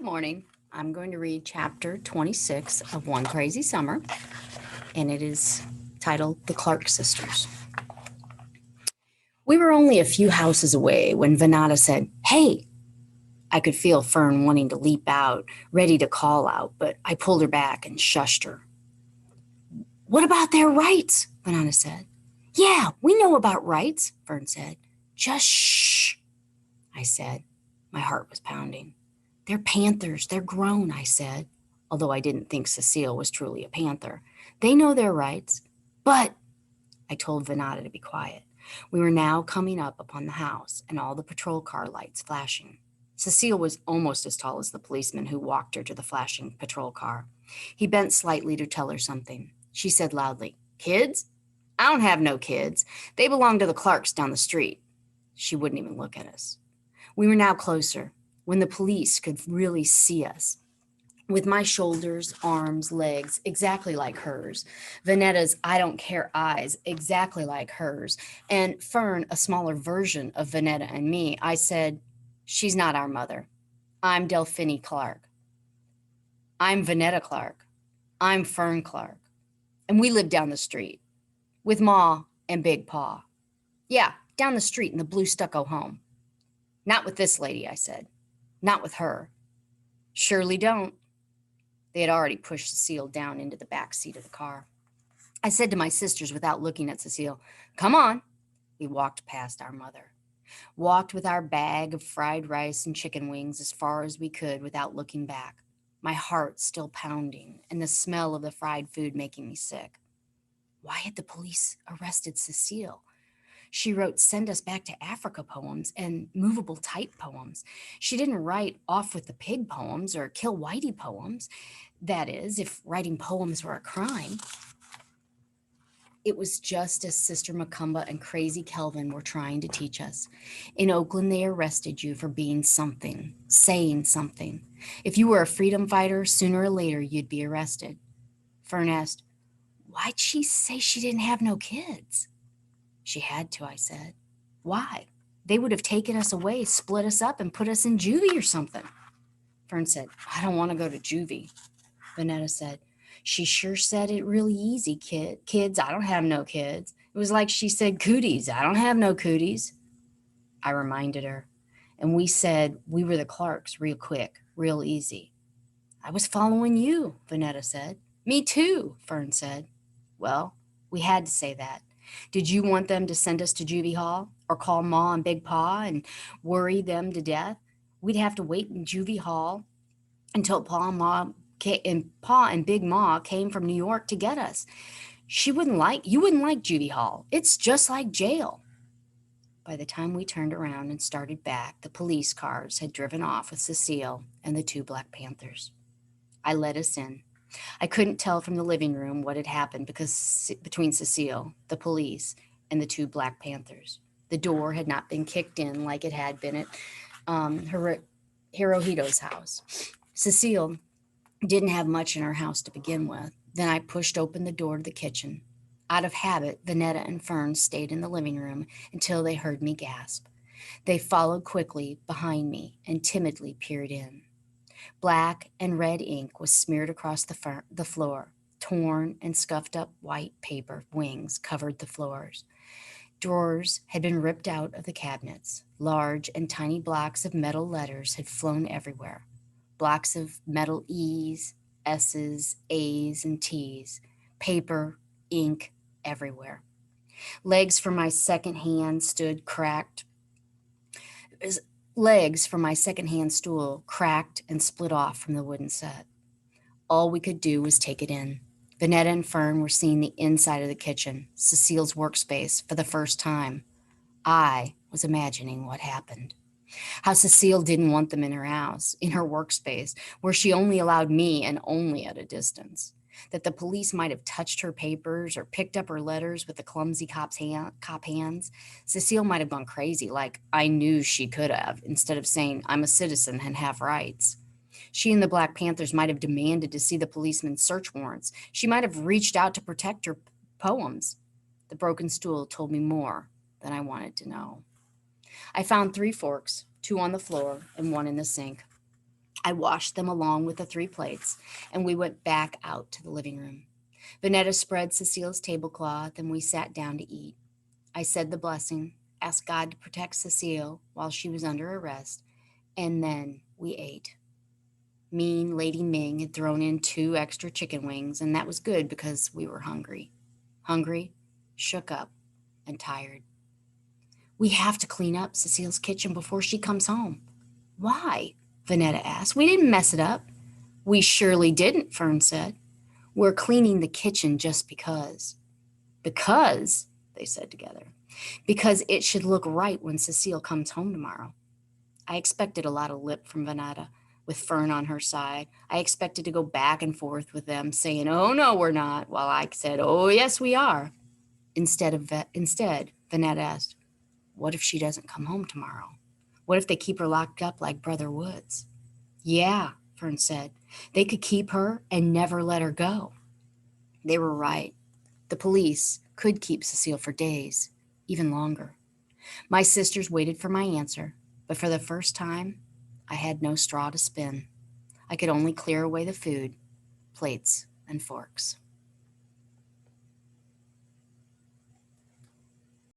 Good morning. I'm going to read chapter 26 of One Crazy Summer, and it is titled The Clark Sisters. We were only a few houses away when Venata said, "Hey!" I could feel Fern wanting to leap out, ready to call out, but I pulled her back and shushed her. "What about their rights?" Venata said. "Yeah, we know about rights," Fern said. "Just shh," I said. My heart was pounding. "They're panthers. They're grown," I said, although I didn't think Cecile was truly a panther. "They know their rights." "But," I told Venata to be quiet. We were now coming up upon the house and all the patrol car lights flashing. Cecile was almost as tall as the policeman who walked her to the flashing patrol car. He bent slightly to tell her something. She said loudly, "Kids? I don't have no kids. They belong to the Clarks down the street." She wouldn't even look at us. We were now closer, when the police could really see us. With my shoulders, arms, legs exactly like hers, Vanetta's "I don't care" eyes exactly like hers, and Fern a smaller version of Vanetta and me, I said, "She's not our mother. I'm Delphine Clark. I'm Vanetta Clark. I'm Fern Clark. And we live down the street with Ma and Big Pa. Yeah, down the street in the blue stucco home. Not with this lady," I said. "Not with her." "Surely don't." They had already pushed Cecile down into the back seat of the car. I said to my sisters without looking at Cecile, "Come on." We walked past our mother. Walked with our bag of fried rice and chicken wings as far as we could without looking back. My heart still pounding and the smell of the fried food making me sick. Why had the police arrested Cecile? She wrote "Send Us Back to Africa" poems and movable type poems. She didn't write "Off with the Pig" poems or "Kill Whitey" poems. That is, if writing poems were a crime. It was just as Sister Macumba and Crazy Kelvin were trying to teach us. In Oakland, they arrested you for being something, saying something. If you were a freedom fighter, sooner or later you'd be arrested. Fern asked, "Why'd she say she didn't have no kids?" "She had to," I said. "Why? They would have taken us away, split us up, and put us in juvie or something." Fern said, "I don't want to go to juvie." Vanetta said, "She sure said it really easy, kid. Kids, I don't have no kids." It was like she said cooties. "I don't have no cooties." I reminded her, and we said we were the Clarks real quick, real easy. "I was following you," Vanetta said. "Me too," Fern said. Well, we had to say that. Did you want them to send us to juvie hall or call Ma and Big Pa and worry them to death? We'd have to wait in juvie hall until Pa and Big Ma came from New York to get us. You wouldn't like juvie hall. It's just like jail. By the time we turned around and started back, the police cars had driven off with Cecile and the two Black Panthers. I let us in. I couldn't tell from the living room what had happened between Cecile, the police, and the two Black Panthers. The door had not been kicked in like it had been at Hirohito's house. Cecile didn't have much in her house to begin with. Then I pushed open the door to the kitchen. Out of habit, Vanetta and Fern stayed in the living room until they heard me gasp. They followed quickly behind me and timidly peered in. Black and red ink was smeared across the floor. Torn and scuffed up white paper wings covered the floors. Drawers had been ripped out of the cabinets. Large and tiny blocks of metal letters had flown everywhere. Blocks of metal E's, S's, A's, and T's. Paper, ink, everywhere. Legs from my second-hand stood cracked. Legs from my second-hand stool cracked and split off from the wooden set. All we could do was take it in. Vanetta and Fern were seeing the inside of the kitchen, Cecile's workspace, for the first time. I was imagining what happened. How Cecile didn't want them in her house, in her workspace, where she only allowed me and only at a distance. That the police might have touched her papers or picked up her letters with the clumsy cop hands. Cecile might have gone crazy, like I knew she could have, instead of saying, "I'm a citizen and have rights." She and the Black Panthers might have demanded to see the policeman's search warrants. She might have reached out to protect her poems. The broken stool told me more than I wanted to know. I found 3 forks, 2 on the floor and 1 in the sink. I washed them along with the 3 plates, and we went back out to the living room. Vanetta spread Cecile's tablecloth, and we sat down to eat. I said the blessing, asked God to protect Cecile while she was under arrest, and then we ate. Mean Lady Ming had thrown in 2 extra chicken wings, and that was good because we were hungry. Hungry, shook up, and tired. We have to clean up Cecile's kitchen before she comes home. Why? Vanetta asked. We didn't mess it up. We surely didn't, Fern said. We're cleaning the kitchen just because. Because, they said together, because it should look right when Cecile comes home tomorrow. I expected a lot of lip from Vanetta, with Fern on her side. I expected to go back and forth with them, saying, "Oh, no, we're not," while I said, "Oh, yes, we are." Instead, Vanetta asked, "What if she doesn't come home tomorrow? What if they keep her locked up like Brother Woods?" "Yeah," Fern said. "They could keep her and never let her go." They were right. The police could keep Cecile for days, even longer. My sisters waited for my answer, but for the first time, I had no straw to spin. I could only clear away the food, plates, and forks.